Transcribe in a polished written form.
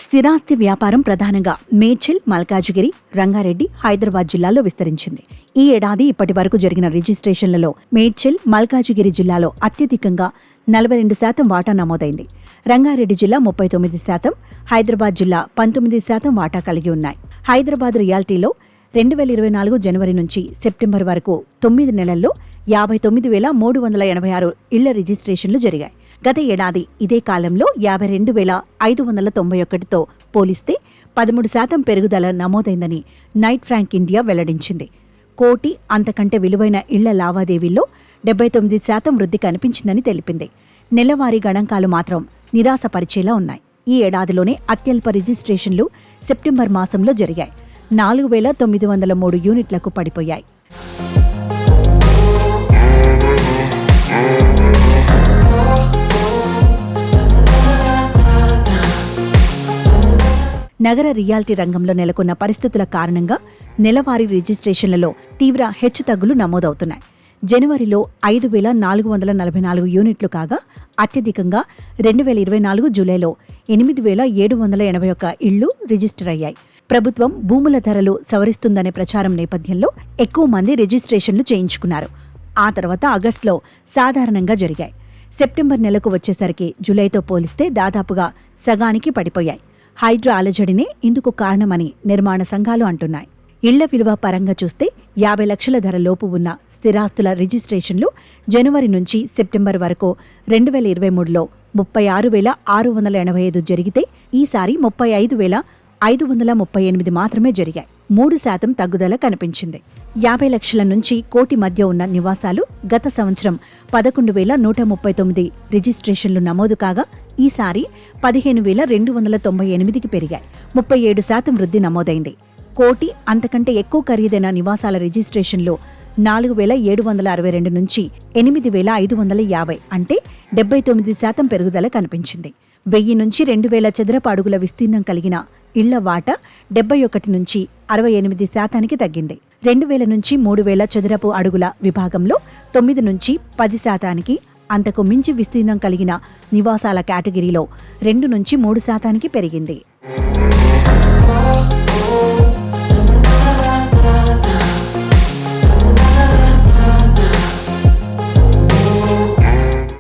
స్థిరాస్తి వ్యాపారం ప్రధానంగా మేడ్చల్, మల్కాజిగిరి, రంగారెడ్డి, హైదరాబాద్ జిల్లాల్లో విస్తరించింది. ఈ ఏడాది ఇప్పటి వరకు జరిగిన రిజిస్ట్రేషన్లలో మేడ్చల్, మల్కాజిగిరి జిల్లాలో అత్యధికంగా 42% వాటా నమోదైంది. రంగారెడ్డి జిల్లా 39%, హైదరాబాద్ జిల్లా 19% వాటా కలిగి ఉన్నాయి. హైదరాబాద్ రియాల్టీలో 2024 జనవరి నుంచి సెప్టెంబర్ వరకు 9 నెలల్లో 59,386 ఇళ్ల రిజిస్ట్రేషన్లు జరిగాయి. గత ఏడాది ఇదే కాలంలో 52,591తో పోలిస్తే 13% పెరుగుదల నమోదైందని నైట్ ఫ్రాంక్ ఇండియా వెల్లడించింది. కోటి అంతకంటే విలువైన ఇళ్ల లావాదేవీల్లో 79% వృద్ధి కనిపించిందని తెలిపింది. నెలవారీ గణాంకాలు మాత్రం నిరాశపరిచేలా ఉన్నాయి. ఈ ఏడాదిలోనే అత్యల్ప రిజిస్ట్రేషన్లు సెప్టెంబర్ మాసంలో జరిగాయి. 4,903 యూనిట్లకు పడిపోయాయి. నగర రియాల్టీ రంగంలో నెలకొన్న పరిస్థితుల కారణంగా నెలవారీ రిజిస్ట్రేషన్లలో తీవ్ర హెచ్చుతగ్గులు నమోదవుతున్నాయి. జనవరిలో 5,444 యూనిట్లు కాగా అత్యధికంగా 2024 జూలైలో 8,781 ఇళ్లు రిజిస్టర్ అయ్యాయి. ప్రభుత్వం భూముల ధరలు సవరిస్తుందనే ప్రచారం నేపథ్యంలో ఎక్కువ మంది రిజిస్ట్రేషన్లు చేయించుకున్నారు. ఆ తర్వాత ఆగస్టులో సాధారణంగా జరిగాయి. సెప్టెంబర్ నెలకు వచ్చేసరికి జూలైతో పోలిస్తే దాదాపుగా సగానికి పడిపోయాయి. హైడ్రా అలజడినే ఇందుకు కారణమని నిర్మాణ సంఘాలు అంటున్నాయి. ఇళ్ల విలువ పరంగా చూస్తే 50 లక్షల ధర లోపు ఉన్న స్థిరాస్తుల రిజిస్ట్రేషన్లు జనవరి నుంచి సెప్టెంబర్ వరకు 2023లో 36,685 జరిగితే ఈసారి 35,538 మాత్రమే జరిగాయి. 3% తగ్గుదల కనిపించింది. 50 లక్షల నుంచి కోటి మధ్య ఉన్న నివాసాలు గత సంవత్సరం 11,139 రిజిస్ట్రేషన్లు నమోదు కాగా ఈసారి 15,298కి పెరిగాయి. 37% వృద్ధి నమోదైంది. కోటి అంతకంటే ఎక్కువ ఖరీదైన నివాసాల రిజిస్ట్రేషన్లు 4,762 నుంచి 8,550 అంటే 79% పెరుగుదల కనిపించింది. 1000 నుంచి 2,000 చదరపు అడుగుల విస్తీర్ణం కలిగిన ఇళ్ల వాటా 71 నుంచి 68%కి తగ్గింది. 2,000 నుంచి 3,000 చదరపు అడుగుల విభాగంలో 9 నుంచి 10%కి, అంతకు మించి విస్తీర్ణం కలిగిన నివాసాల కేటగిరీలో 2 నుంచి 3%కి పెరిగింది.